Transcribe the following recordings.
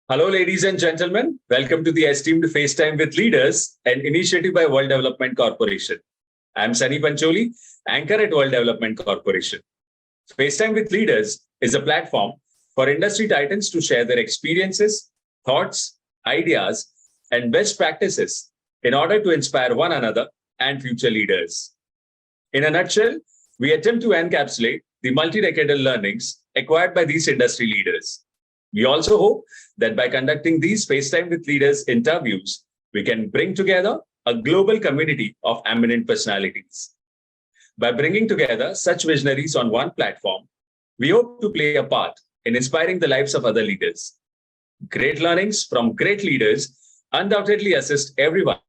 Hello, ladies and gentlemen. Welcome to the Esteemed FaceTime with Leaders, an initiative by World Development Corporation. I'm Sunny Pancholi, anchor at World Development Corporation. FaceTime with Leaders is a platform for industry titans to share their experiences, thoughts, ideas, and best practices in order to inspire one another and future leaders. In a nutshell, we attempt to encapsulate the multi-decadal learnings acquired by these industry leaders. We also hope that by conducting these FaceTime with Leaders interviews, we can bring together a global community of eminent personalities. By bringing together such visionaries on one platform, we hope to play a part in inspiring the lives of other leaders. Great learnings from great leaders undoubtedly assist everyone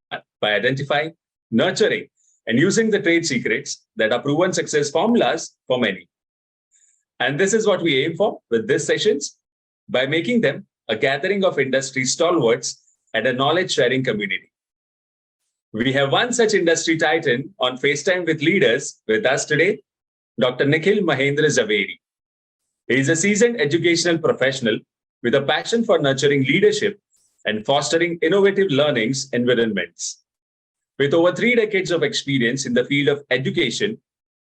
by identifying, nurturing, and using the trade secrets that are proven success formulas for many. And this is what we aim for with these sessions, by making them a gathering of industry stalwarts and a knowledge-sharing community. We have one such industry titan on FaceTime with Leaders with us today, Dr. Nikhil Zaveri. He is a seasoned educational professional with a passion for nurturing leadership and fostering innovative learnings environments. With over 3 decades of experience in the field of education,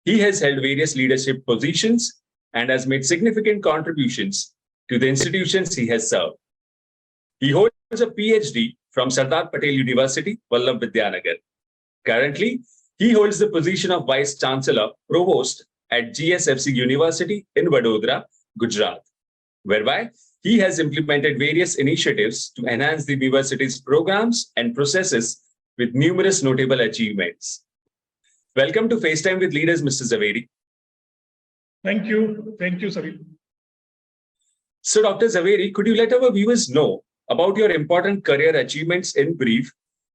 he has held various leadership positions and has made significant contributions to the institutions he has served. He holds a Ph.D. from Sardar Patel University, Vallabh Vidyanagar. Currently, he holds the position of Vice-Chancellor, Provost at GSFC University in Vadodara, Gujarat, whereby he has implemented various initiatives to enhance the university's programs and processes with numerous notable achievements. Welcome to FaceTime with Leaders, Mr. Zaveri. Thank you. Thank you, Sari. So, Dr. Zaveri, could you let our viewers know about your important career achievements in brief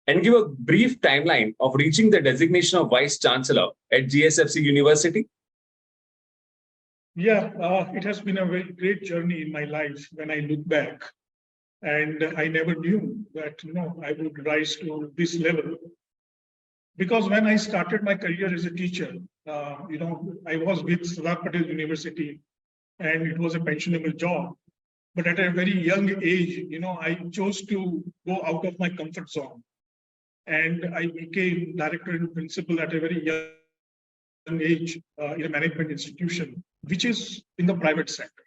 and give a brief timeline of reaching the designation of Vice-Chancellor at GSFC University? Yeah, it has been a very great journey in my life when I look back. And I never knew that, I would rise to this level. Because when I started my career as a teacher, I was with Sardar Patel University, and it was a pensionable job. But at a very young age, I chose to go out of my comfort zone. And I became director and principal at a very young age in a management institution, which is in the private sector.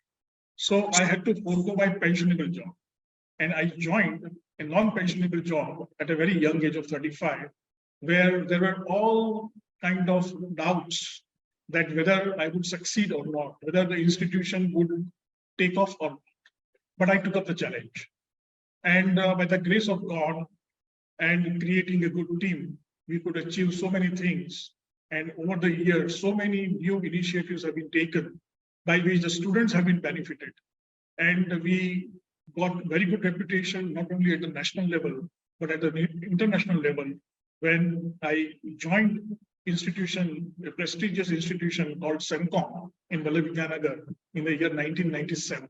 So I had to forego my pensionable job. And I joined a non-pensionable job at a very young age of 35, where there were all kind of doubts that whether I would succeed or not, whether the institution would take off or not. But I took up the challenge. And by the grace of God and creating a good team, we could achieve so many things. And over the years, so many new initiatives have been taken by which the students have been benefited. And we got very good reputation, not only at the national level, but at the international level. When I joined a prestigious institution called SEMCOM in Vallabh Vidyanagar in the year 1997.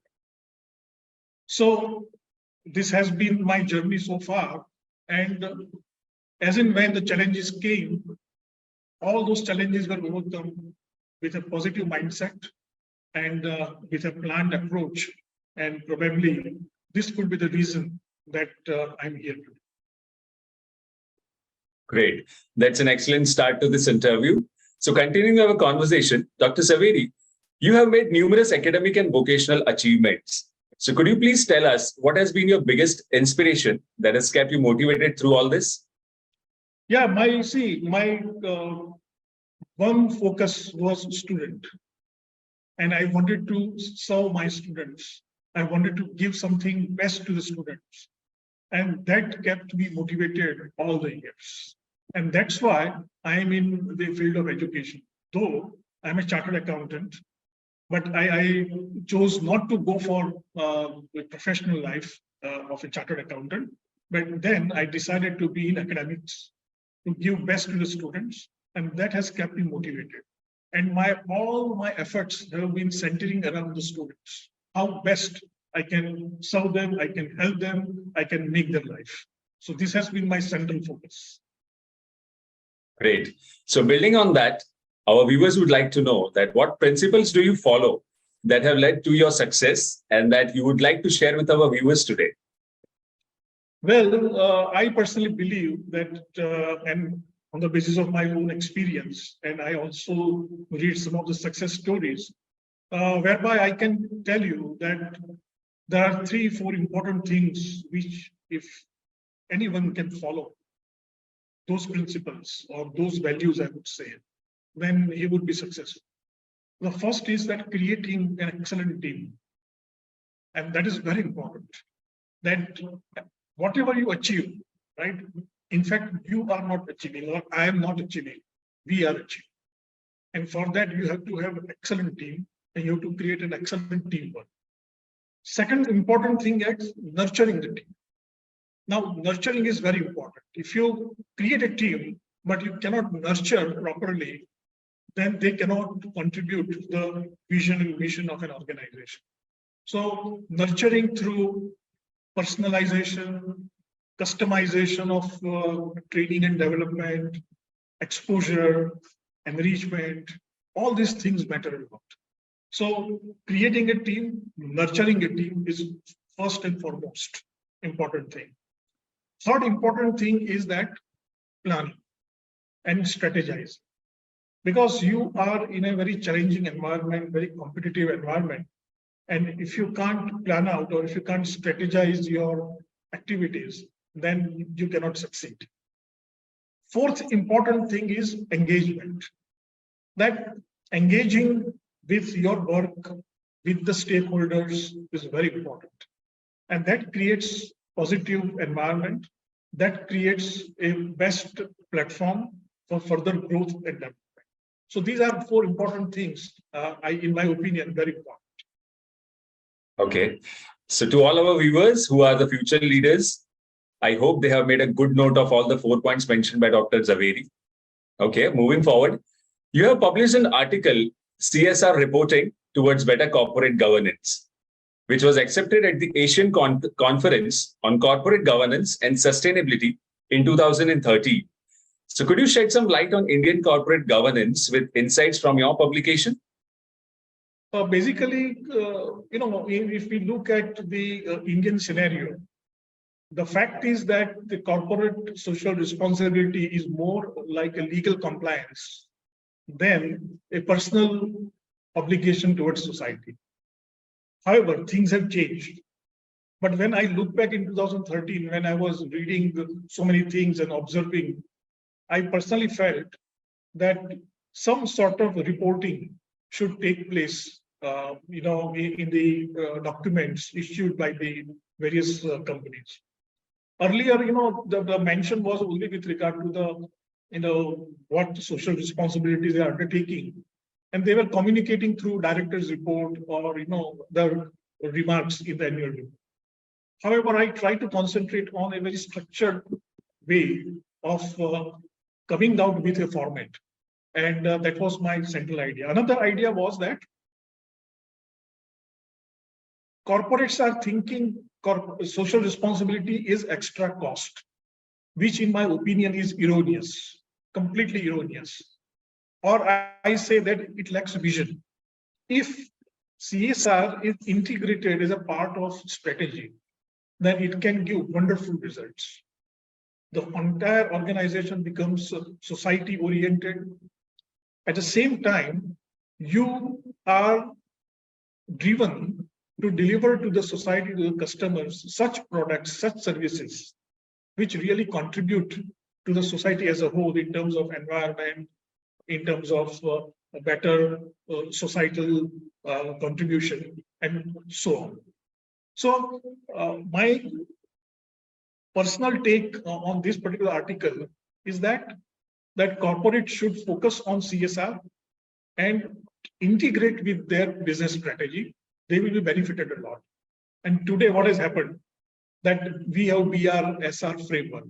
So this has been my journey so far. And as and when the challenges came, all those challenges were overcome with a positive mindset and with a planned approach. And probably this could be the reason that I'm here today. Great. That's an excellent start to this interview. So continuing our conversation, Dr. Zaveri, you have made numerous academic and vocational achievements. So could you please tell us what has been your biggest inspiration that has kept you motivated through all this? Yeah, my one focus was student. And I wanted to serve my students. I wanted to give something best to the students. And that kept me motivated all the years. And that's why I'm in the field of education. Though I'm a chartered accountant, but I chose not to go for the professional life of a chartered accountant. But then I decided to be in academics, to give best to the students. And that has kept me motivated. And all my efforts have been centering around the students. How best I can serve them, I can help them, I can make their life. So this has been my central focus. Great. So building on that, our viewers would like to know that what principles do you follow that have led to your success and that you would like to share with our viewers today? Well, I personally believe that, and on the basis of my own experience, and I also read some of the success stories, whereby I can tell you that there are 3-4 important things which, if anyone can follow those principles or those values, I would say, then he would be successful. The first is that creating an excellent team. And that is very important. That whatever you achieve, right? In fact, you are not achieving, or I am not achieving, we are achieving. And for that, you have to have an excellent team, and you have to create an excellent teamwork. Second important thing is nurturing the team. Now, nurturing is very important. If you create a team, but you cannot nurture properly, then they cannot contribute to the vision and mission of an organization. So nurturing through personalization, customization of training and development, exposure, enrichment, all these things matter a lot. So creating a team, nurturing a team is first and foremost important thing. Third important thing is that planning and strategize. Because you are in a very challenging environment, very competitive environment. And if you can't plan out or if you can't strategize your activities, then you cannot succeed. Fourth important thing is engagement. That engaging with your work, with the stakeholders is very important. And that creates positive environment, that creates a best platform for further growth and development. So these are 4 important things, in my opinion, very important. Okay. So to all our viewers who are the future leaders, I hope they have made a good note of all the 4 points mentioned by Dr. Zaveri. Okay, moving forward. You have published an article, CSR Reporting Towards Better Corporate Governance, which was accepted at the Asian Conference on Corporate Governance and Sustainability in 2013. So could you shed some light on Indian corporate governance with insights from your publication? Basically, if we look at the Indian scenario, the fact is that the corporate social responsibility is more like a legal compliance than a personal obligation towards society. However, things have changed. But when I look back in 2013, when I was reading so many things and observing, I personally felt that some sort of reporting should take place, in the documents issued by the various companies. Earlier, the mention was only with regard to what social responsibilities they are undertaking, and they were communicating through director's report or the remarks in the annual report. However, I try to concentrate on a very structured way of coming out with a format, and that was my central idea. Another idea was that corporates are thinking social responsibility is extra cost, which in my opinion is erroneous, completely erroneous. Or I say that it lacks vision. If CSR is integrated as a part of strategy, then it can give wonderful results. The entire organization becomes society oriented. At the same time, you are driven to deliver to the society, to the customers, such products, such services, which really contribute to the society as a whole in terms of environment, in terms of a better societal contribution, and so on. So my personal take on this particular article is that corporate should focus on CSR and integrate with their business strategy. They will be benefited a lot. And today, what has happened, that we have BRSR framework,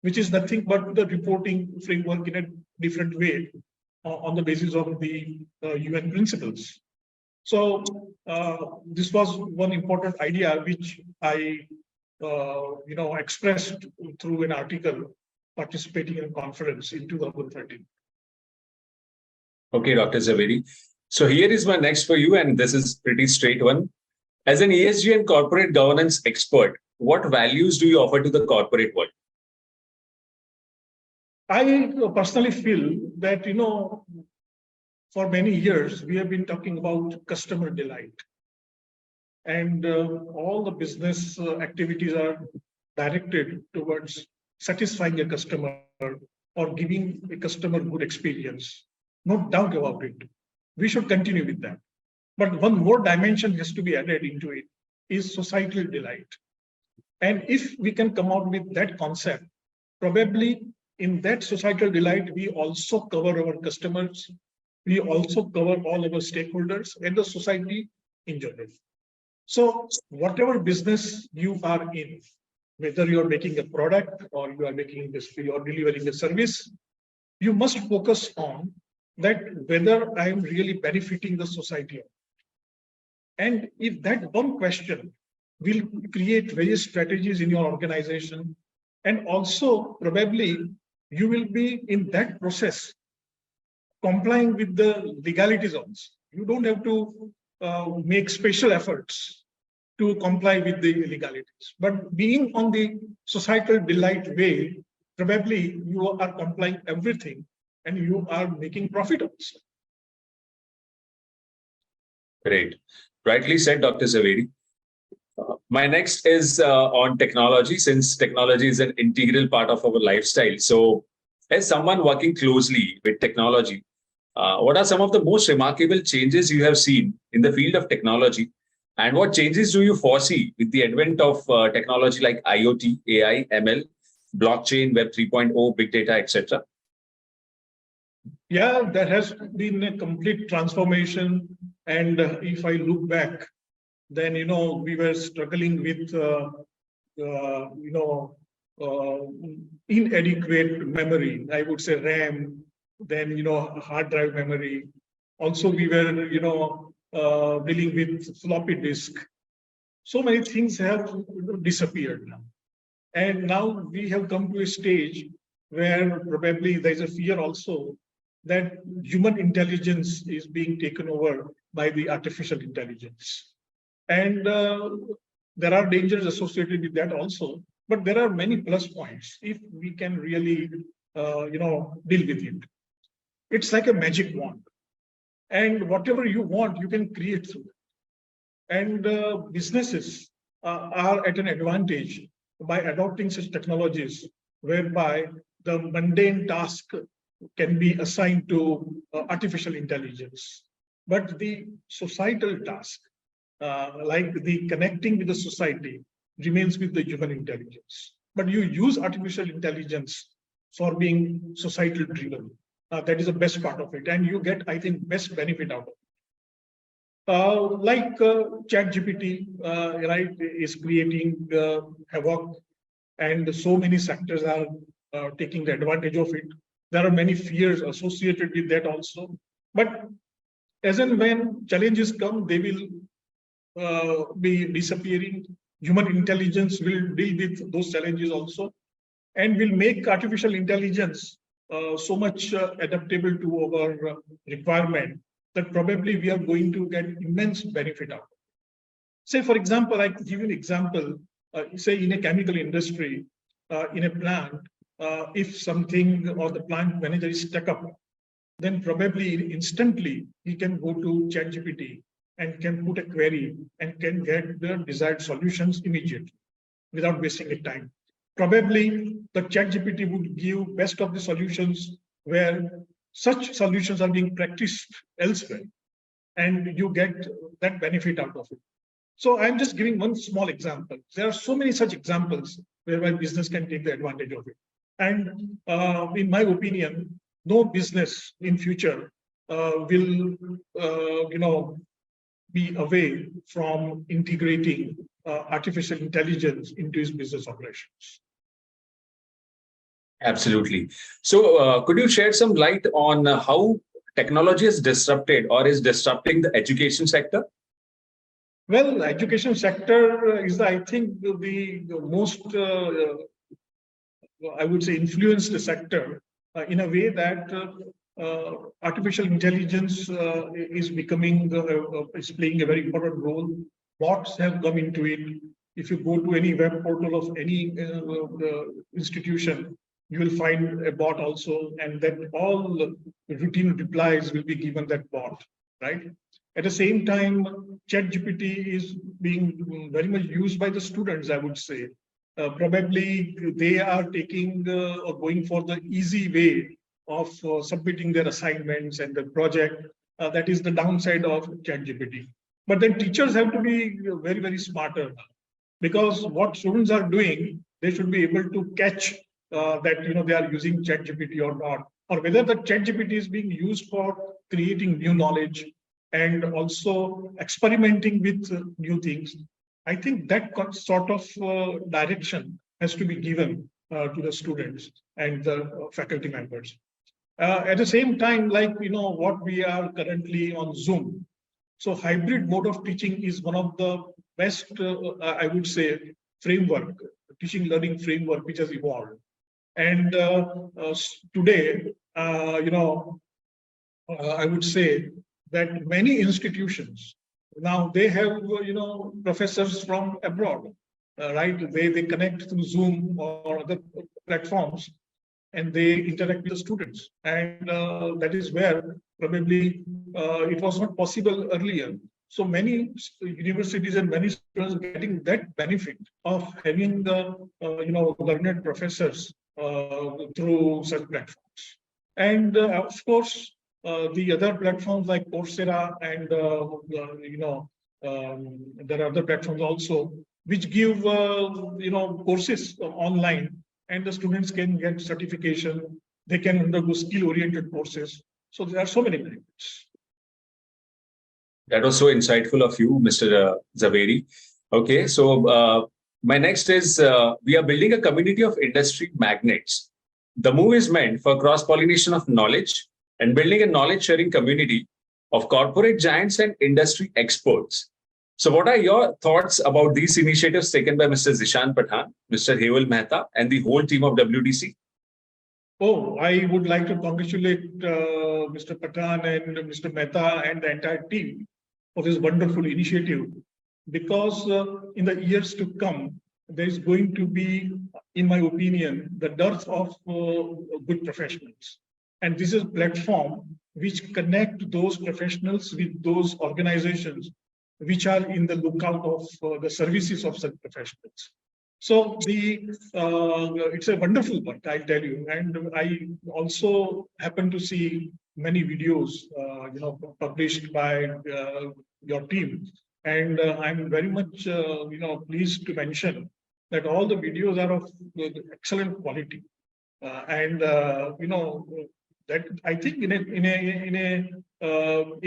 which is nothing but the reporting framework in a different way on the basis of the UN principles. So this was one important idea which I expressed through an article participating in a conference in 2013. Okay, Dr. Zaveri. So here is my next for you, and this is pretty straight one. As an ESG and corporate governance expert, what values do you offer to the corporate world? I personally feel that, for many years, we have been talking about customer delight. And all the business activities are directed towards satisfying a customer or giving a customer good experience. No doubt about it. We should continue with that. But one more dimension has to be added into it is societal delight. And if we can come out with that concept, probably in that societal delight, we also cover our customers, we also cover all our stakeholders and the society in general. So whatever business you are in, whether you're making a product or you are making industry or delivering a service, you must focus on that whether I am really benefiting the society. And if that one question will create various strategies in your organization, and also probably you will be in that process complying with the legalities also. You don't have to make special efforts to comply with the legalities. But being on the societal delight way, probably you are complying everything and you are making profit also. Great. Rightly said, Dr. Zaveri. My next is on technology, since technology is an integral part of our lifestyle. So as someone working closely with technology, what are some of the most remarkable changes you have seen in the field of technology? And what changes do you foresee with the advent of technology like IoT, AI, ML, blockchain, Web 3.0, big data, etc.? Yeah, there has been a complete transformation. And if I look back, then, we were struggling with, inadequate memory, I would say RAM, then, hard drive memory. Also, we were, dealing with floppy disk. So many things have disappeared now. And now we have come to a stage where probably there's a fear also that human intelligence is being taken over by the artificial intelligence. And there are dangers associated with that also, but there are many plus points if we can really, deal with it. It's like a magic wand. And whatever you want, you can create through it. And businesses are at an advantage by adopting such technologies whereby the mundane task can be assigned to artificial intelligence. But the societal task, like the connecting with the society, remains with the human intelligence. But you use artificial intelligence for being societal driven. That is the best part of it. And you get, I think, best benefit out of it. Like ChatGPT, right, is creating havoc, and so many sectors are taking the advantage of it. There are many fears associated with that also. But as and when challenges come, they will be disappearing. Human intelligence will deal with those challenges also, and will make artificial intelligence so much adaptable to our requirement that probably we are going to get immense benefit out of it. Say, for example, I give you an example, say in a chemical industry, in a plant, if something or the plant manager is stuck up, then probably instantly he can go to ChatGPT and can put a query and can get the desired solutions immediately without wasting a time. Probably the ChatGPT would give best of the solutions where such solutions are being practiced elsewhere, and you get that benefit out of it. So I'm just giving one small example. There are so many such examples whereby business can take the advantage of it. And in my opinion, no business in future will, be away from integrating artificial intelligence into its business operations. Absolutely. So could you shed some light on how technology has disrupted or is disrupting the education sector? Well, education sector is, I think, the most, I would say, influenced sector in a way that artificial intelligence is is playing a very important role. Bots have come into it. If you go to any web portal of any institution, you will find a bot also, and then all routine replies will be given that bot, right? At the same time, ChatGPT is being very much used by the students, I would say. Probably they are taking or going for the easy way of submitting their assignments and the project. That is the downside of ChatGPT. But then teachers have to be very, very smarter, because what students are doing, they should be able to catch that they are using ChatGPT or not, or whether the ChatGPT is being used for creating new knowledge and also experimenting with new things. I think that sort of direction has to be given to the students and the faculty members. At the same time, like what we are currently on Zoom. So hybrid mode of teaching is one of the best, I would say, teaching learning framework which has evolved. And today, I would say that many institutions now they have professors from abroad, right? They connect through Zoom or other platforms, and they interact with the students, and that is where probably it was not possible earlier. So many universities and many students are getting that benefit of having the learned professors through such platforms. And of course, the other platforms like Coursera and there are other platforms also which give courses online, and the students can get certification. They can undergo skill-oriented courses. So there are so many benefits. That was so insightful of you, Mr. Zaveri. Okay, so my next is we are building a community of industry magnates. The move is meant for cross-pollination of knowledge and building a knowledge-sharing community of corporate giants and industry experts. So what are your thoughts about these initiatives taken by Mr. Zishan Pathan, Mr. Heval Mehta, and the whole team of WDC? Oh, I would like to congratulate Mr. Pathan and Mr. Mehta and the entire team for this wonderful initiative, because in the years to come, there is going to be, in my opinion, the dearth of good professionals. And this is a platform which connect those professionals with those organizations which are in the lookout of the services of such professionals. So it's a wonderful work, I'll tell you. And I also happen to see many videos, published by your team. And I'm very much, pleased to mention that all the videos are of excellent quality. That I think in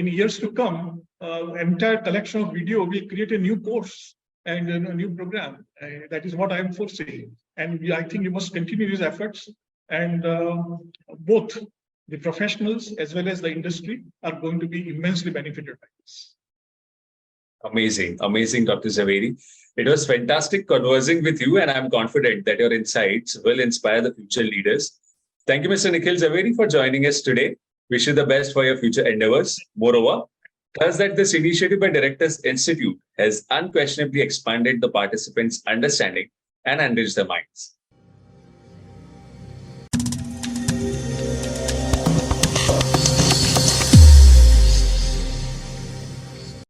years to come, entire collection of video will create a new course and a new program. That is what I am foreseeing. And I think you must continue these efforts. And both the professionals as well as the industry are going to be immensely benefited by this. Amazing, amazing, Dr. Zaveri. It was fantastic conversing with you, and I'm confident that your insights will inspire the future leaders. Thank you, Mr. Nikhil Zaveri, for joining us today. Wish you the best for your future endeavors. Moreover, thus that this initiative by Directors Institute has unquestionably expanded the participants' understanding and enriched their minds.